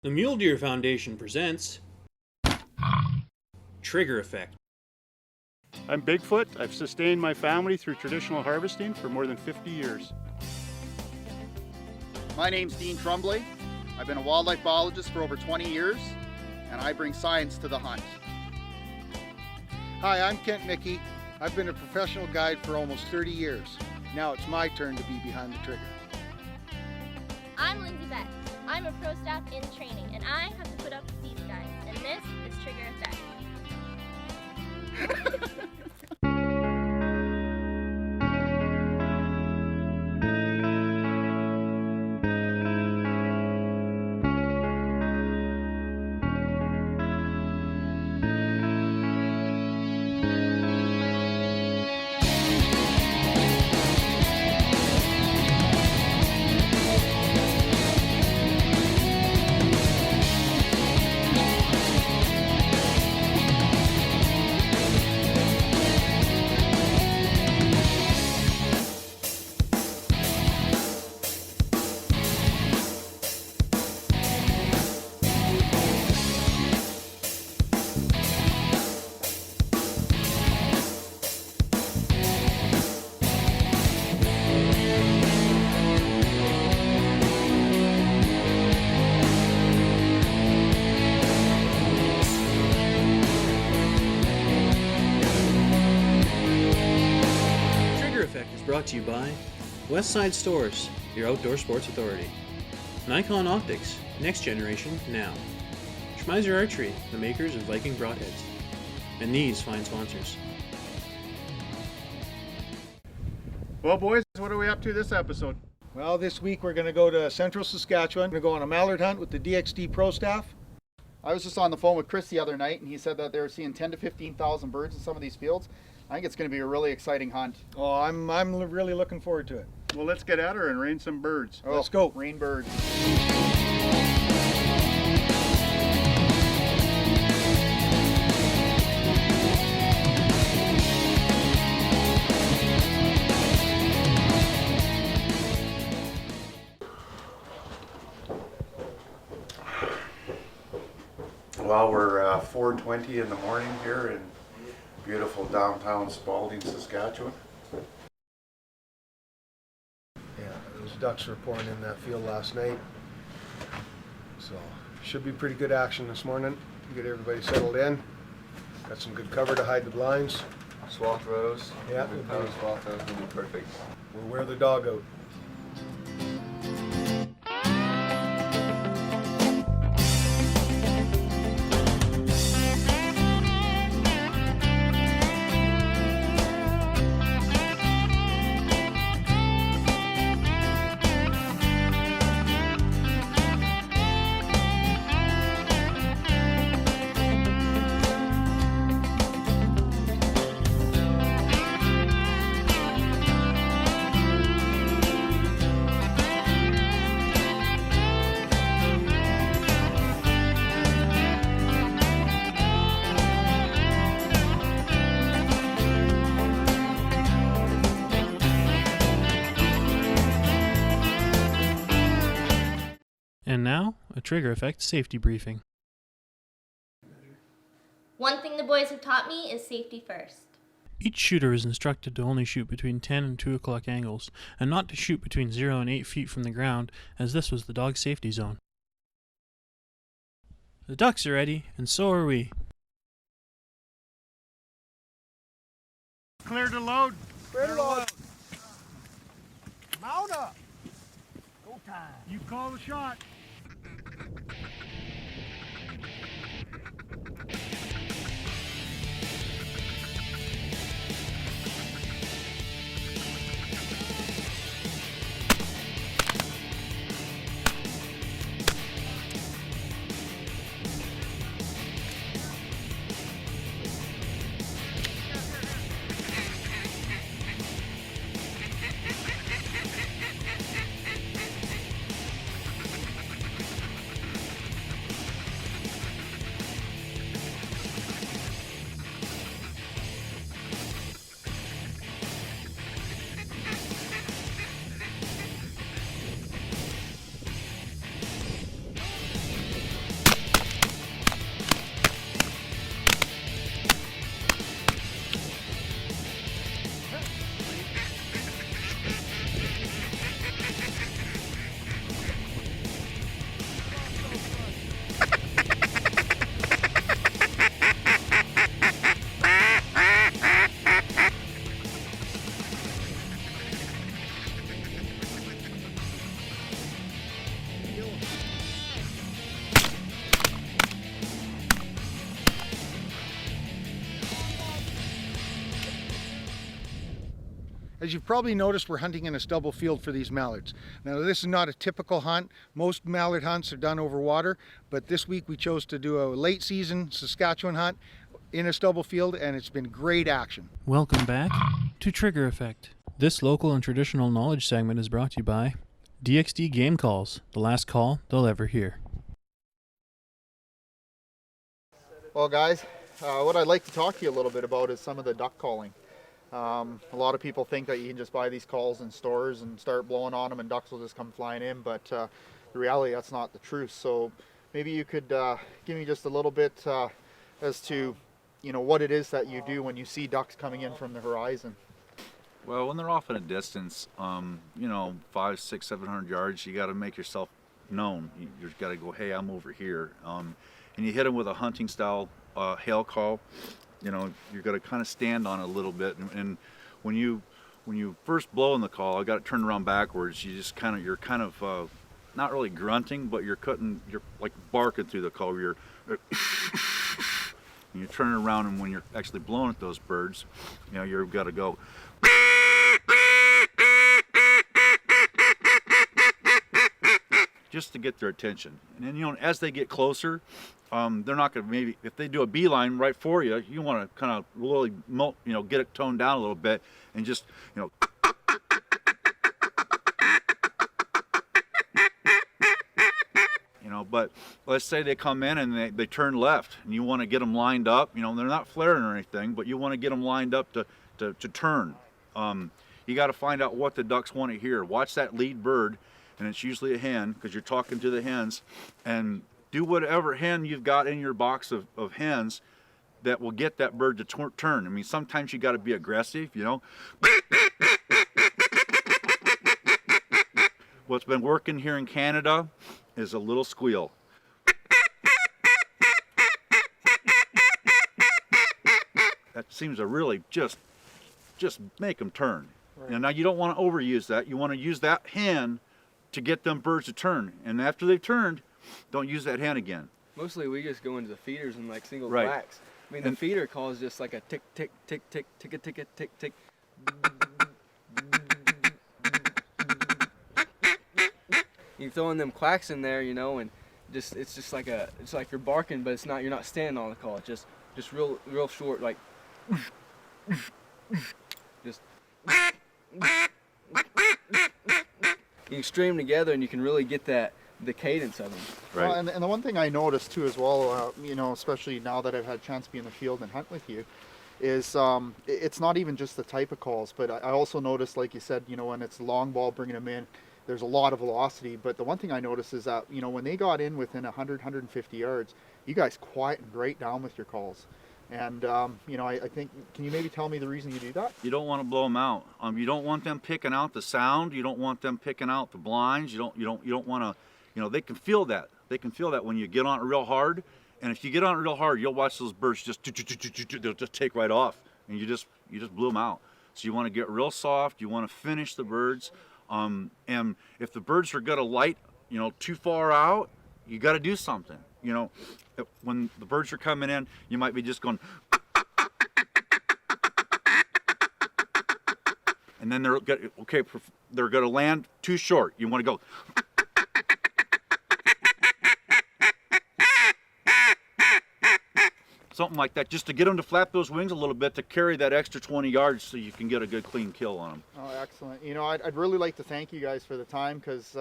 The Mule Deer Foundation presents Trigger Effect. I'm Bigfoot. I've sustained my family through traditional harvesting for more than 50 years. My name's Dean Tremblay. I've been a wildlife biologist for over 20 years, and I bring science to the hunt. Hi, I'm Kent Mickey. I've been a professional guide for almost 30 years. Now it's my turn to be behind the trigger. I'm Lindsay Beck. I'm a pro staff in training, and I have to put up with these guys, and this is Trigger Effect. Brought to you by Westside Stores, your outdoor sports authority. Nikon Optics, next generation now. Schmeiser Archery, the makers of Viking broadheads. And these fine sponsors. Well, boys, what are we up to this episode? Well, this week we're going to go to central Saskatchewan. We're going to go on a mallard hunt with the DXD Pro staff. I was just on the phone with Chris the other night, and he said that they were seeing 10 to 15,000 birds in some of these fields. I think it's going to be a really exciting hunt. Oh, I'm really looking forward to it. Well, let's get at her and rain some birds. Oh, let's go. Rain birds. Well, we're 4:20 in the morning here in beautiful downtown Spalding, Saskatchewan. Yeah, those ducks were pouring in that field last night. So, should be pretty good action this morning. Get everybody settled in. Got some good cover to hide the blinds. Swath rows. Yeah, Power swath rows will be perfect. we'll wear the dog out. And now, a Trigger Effect safety briefing. One thing the boys have taught me is safety first. Each shooter is instructed to only shoot between 10 and 2 o'clock angles, and not to shoot between 0 and 8 feet from the ground, as this was the dog's safety zone. The ducks are ready, and so are we. Clear to load. Clear to load. Mount up. Go time. You call the shot. As you've probably noticed, we're hunting in a stubble field for these mallards. Now, this is not a typical hunt. Most mallard hunts are done over water, but this week we chose to do a late season Saskatchewan hunt in a stubble field, and it's been great action. Welcome back to Trigger Effect. This local and traditional knowledge segment is brought to you by DXD Game Calls, the last call they'll ever hear. Well, guys, what I'd like to talk to you a little bit about is some of the duck calling. A lot of people think that you can just buy these calls in stores and start blowing on them and ducks will just come flying in, but the reality, that's not the truth. So maybe you could give me just a little bit as to, you know, what it is that you do when you see ducks coming in from the horizon. Well, when they're off in a distance, you know, 500, 600, 700 yards, you got to make yourself known. You just got to go, hey, I'm over here. And you hit them with a hunting style hail call. You know, you're going to kind of stand on it a little bit, and when you first blow in the call, I got it turned around backwards. You're kind of not really grunting, but you're like barking through the call. You're and you turn it around, and when you're actually blowing at those birds, you know, you've got to go. Just to get their attention, and then, you know, as they get closer, they're not going to, maybe if they do a beeline right for you, you want to kind of really, you know, get it toned down a little bit and just, you know, but let's say they come in and they turn left, and you want to get them lined up. You know, they're not flaring or anything, but you want to get them lined up to turn. You got to find out what the ducks want to hear. Watch that lead bird, and it's usually a hen, because you're talking to the hens, and do whatever hen you've got in your box of hens that will get that bird to turn. I mean, sometimes you got to be aggressive, you know. What's been working here in Canada is a little squeal. That seems to really just make them turn. Right. And now you don't want to overuse that. You want to use that hen to get them birds to turn. And after they've turned, don't use that hen again. Mostly we just go into the feeders and like single right. quacks. I mean, the feeder call is just like a tick, tick, tick, tick, tick, tick, tick, tick, tick. You throw in them quacks in there, you know, and it's just like it's like you're barking, but it's not. You're not standing on the call. It's just real short, like just. You can string them together, and you can really get the cadence of them. Right. Well, and the one thing I noticed too as well, you know, especially now that I've had a chance to be in the field and hunt with you, is it's not even just the type of calls, but I also noticed, like you said, you know, when it's long ball bringing them in, there's a lot of velocity. But the one thing I noticed is that, you know, when they got in within 100, 150 yards, you guys quietened right down with your calls. And, you know, I think, can you maybe tell me the reason you do that? You don't want to blow them out. You don't want them picking out the sound. You don't want them picking out the blinds. You don't want to, you know, they can feel that. They can feel that when you get on it real hard. And if you get on it real hard, you'll watch those birds they'll just take right off, and you just blew them out. So you want to get real soft. You want to finish the birds. And if the birds are going to light, you know, too far out, you got to do something. You know, when the birds are coming in, you might be just going, and then they're going to land too short. You want to go. Something like that, just to get them to flap those wings a little bit, to carry that extra 20 yards so you can get a good clean kill on them. Oh, excellent. You know, I'd really like to thank you guys for the time, because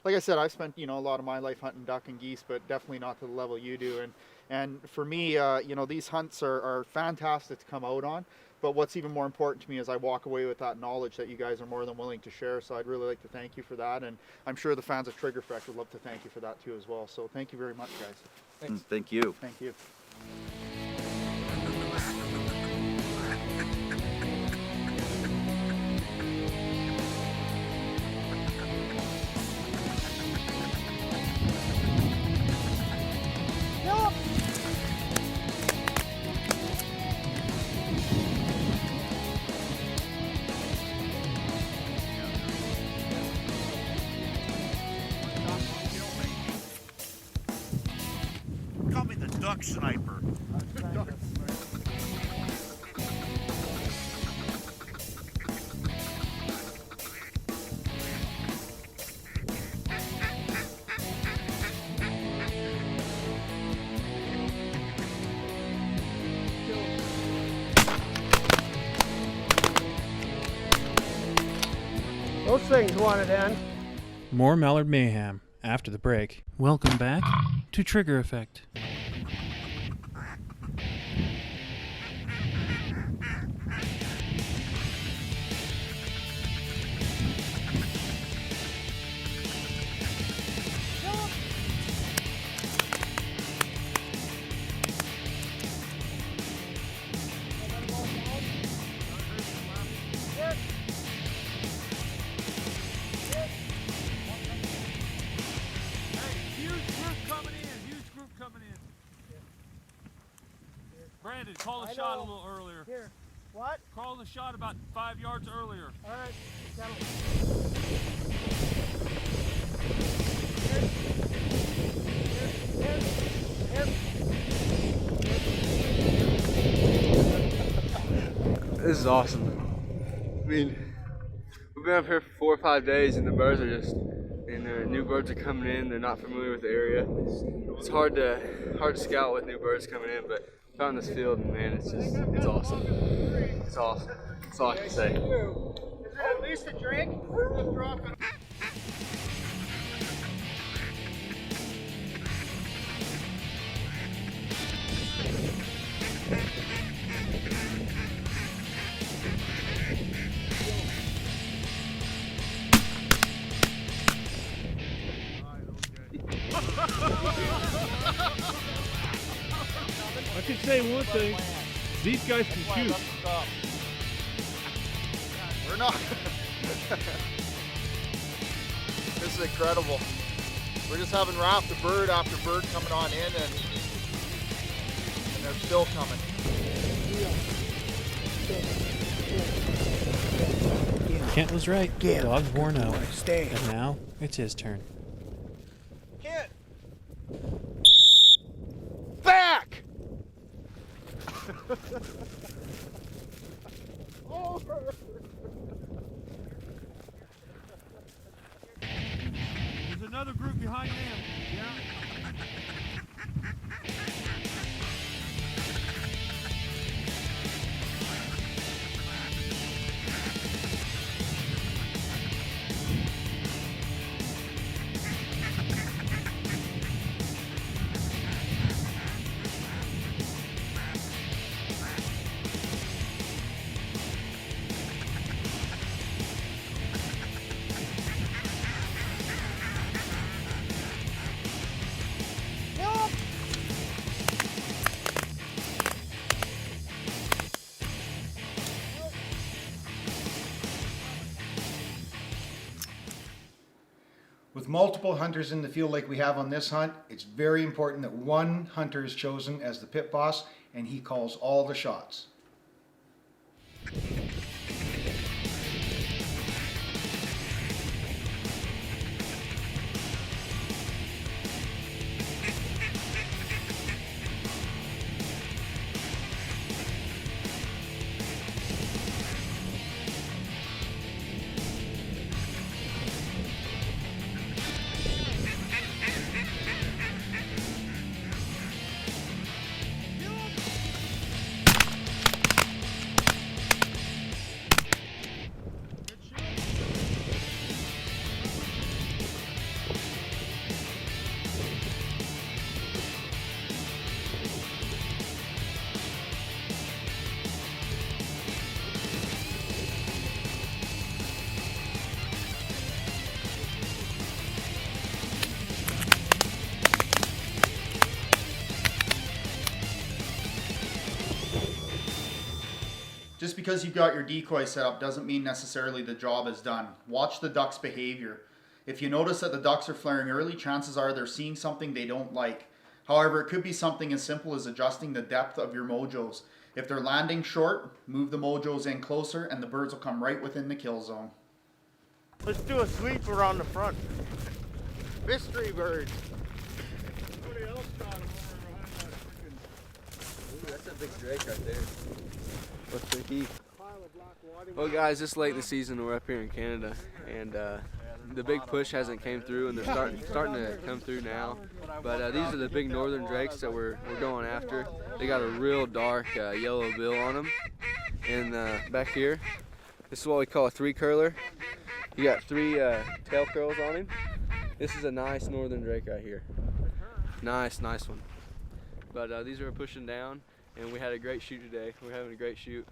like I said, I've spent, you know, a lot of my life hunting duck and geese, but definitely not to the level you do. And for me, you know, these hunts are fantastic to come out on, but what's even more important to me is I walk away with that knowledge that you guys are more than willing to share. So I'd really like to thank you for that, and I'm sure the fans of Trigger Effect would love to thank you for that too as well. So thank you very much, guys. Thanks. Thank you. Thank you. Call me the duck sniper. things wanted in. More Mallard mayhem after the break. Welcome back to Trigger Effect. Brandon, call the shot a little earlier. Here. What? Call the shot about 5 yards earlier. All right. This is awesome. I mean, we've been up here for 4 or 5 days, and the birds are just, and new birds are coming in. They're not familiar with the area. It's hard to scout with new birds coming in, but found this field, and man, it's awesome. It's awesome. That's all I can say. Is it at least a drink? I can say one thing, these guys can shoot. We're not. This is incredible. We're just having raft of bird after bird coming on in, and they're still coming. Kent was right. Yeah. Dog's worn out. Stay. And now it's his turn. Kent! Back! There's another group behind them. Yeah. With multiple hunters in the field like we have on this hunt, it's very important that one hunter is chosen as the pit boss and he calls all the shots. Just because you've got your decoy set up doesn't mean necessarily the job is done. Watch the duck's behavior. If you notice that the ducks are flaring early, chances are they're seeing something they don't like. However, it could be something as simple as adjusting the depth of your mojos. If they're landing short, move the mojos in closer and the birds will come right within the kill zone. Let's do a sweep around the front. Mystery birds. Somebody else got them over behind that freaking... Ooh, that's a big drake right there. What's the heat? Well guys, this late in the season we're up here in Canada, and the big push hasn't came through, and they're starting to come through now. But these are the big northern drakes that we're going after. They got a real dark yellow bill on them, and back here This is what we call a 3 curler. You got 3 tail curls on him. This is a nice northern drake right here. Nice one. But these are pushing down, and we had a great shoot today. We're having a great shoot.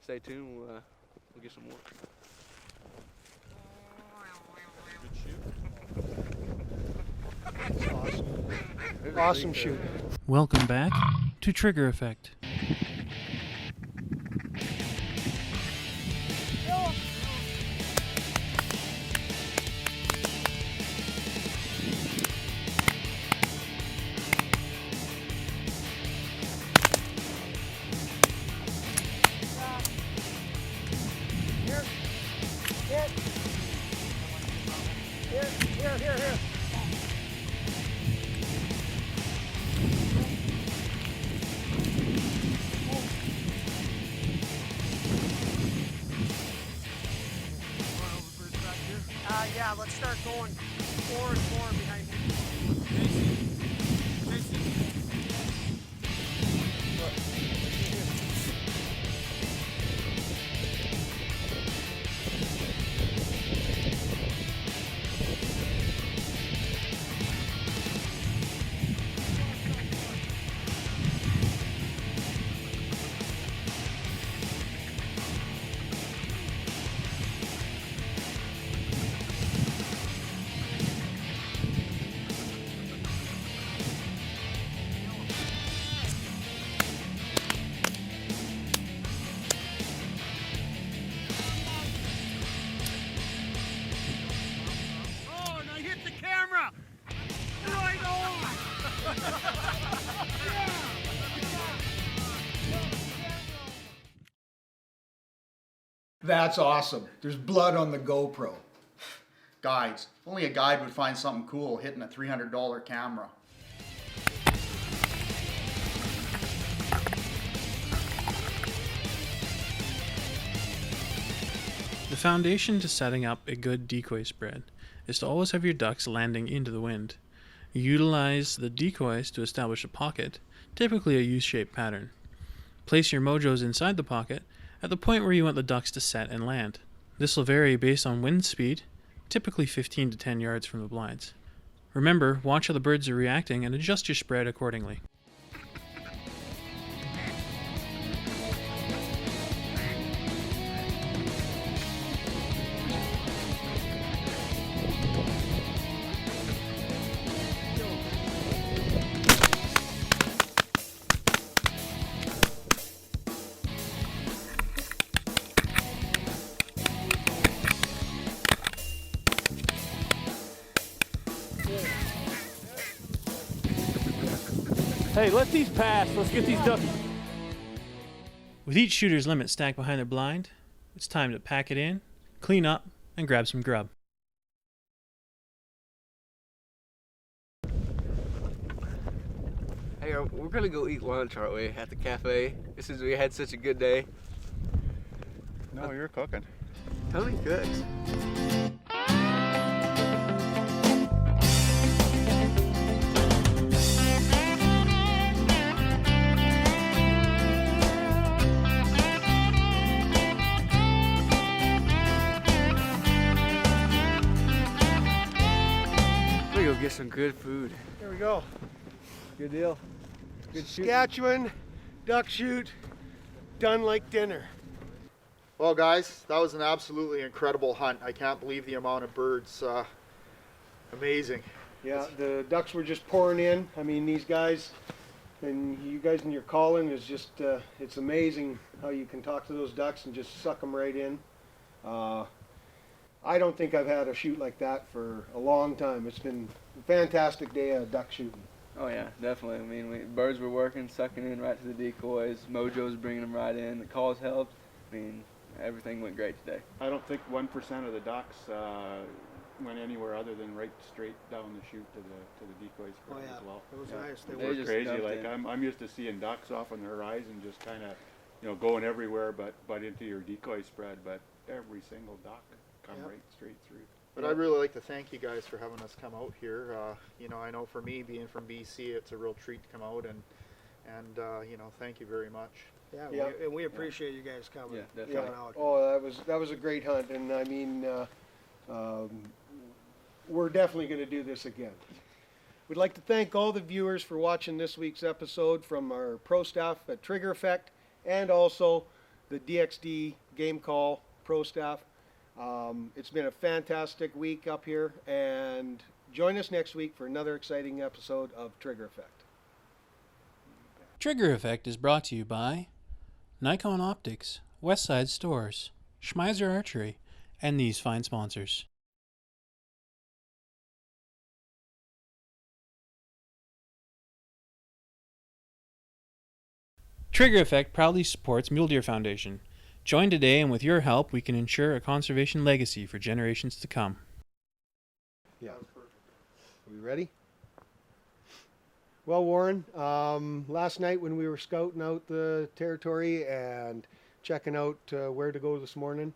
Stay tuned, we'll get some more. Awesome shoot. Welcome back to Trigger Effect. Here. Yeah, let's start going 4 and 4 behind me. That's awesome. There's blood on the GoPro. Guides. If only a guide would find something cool hitting a $300 camera. The foundation to setting up a good decoy spread is to always have your ducks landing into the wind. Utilize the decoys to establish a pocket, typically a U-shaped pattern. Place your mojos inside the pocket at the point where you want the ducks to set and land. This will vary based on wind speed, typically 15 to 10 yards from the blinds. Remember, watch how the birds are reacting and adjust your spread accordingly. Hey, let these pass. Let's get these ducks. With each shooter's limit stacked behind their blind, it's time to pack it in, clean up, and grab some grub. Hey, we're gonna go eat lunch, aren't we, at the cafe? We had such a good day. No, you're cooking. Tony cooks. We go get some good food. Here we go. Good deal. Good shooting. Saskatchewan duck shoot done like dinner. Well guys, that was an absolutely incredible hunt. I can't believe the amount of birds. Amazing. Yeah, the ducks were just pouring in. I mean, these guys and you guys in your calling is just, it's amazing how you can talk to those ducks and just suck them right in. I don't think I've had a shoot like that for a long time. It's been a fantastic day of duck shooting. Oh yeah, definitely. I mean, birds were working, sucking in right to the decoys. Mojo's bringing them right in. The calls helped. I mean, everything went great today. I don't think 1% of the ducks went anywhere other than right straight down the chute to the decoys as well. It was nice. They were crazy. Like I'm used to seeing ducks off on the horizon, just kind of, going everywhere, but into your decoy spread. But every single duck come right straight through. But I'd really like to thank you guys for having us come out here. I know for me, being from BC, it's a real treat to come out, and thank you very much. Yeah. And we appreciate you guys coming, Yeah, definitely. coming out. Oh, that was a great hunt, and I mean, we're definitely going to do this again. We'd like to thank all the viewers for watching this week's episode from our pro staff at Trigger Effect and also the DXD Game Call pro staff. It's been a fantastic week up here, and join us next week for another exciting episode of Trigger Effect. Trigger Effect is brought to you by Nikon Optics, Westside Stores, Schmeiser Archery, and these fine sponsors. Trigger Effect proudly supports Mule Deer Foundation. Join today, and with your help, we can ensure a conservation legacy for generations to come. Yeah. Are we ready? Well, Warren, last night when we were scouting out the territory and checking out where to go this morning,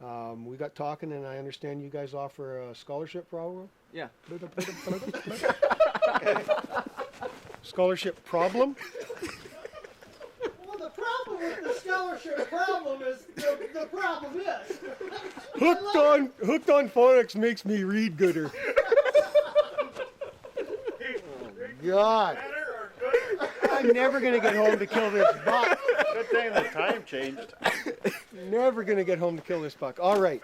we got talking, and I understand you guys offer a scholarship program? Yeah. Scholarship problem? Well, the problem with the scholarship problem is the problem is Hooked on phonics makes me read gooder. God. I'm never going to get home to kill this buck. Good thing the time changed. Never going to get home to kill this buck. All right.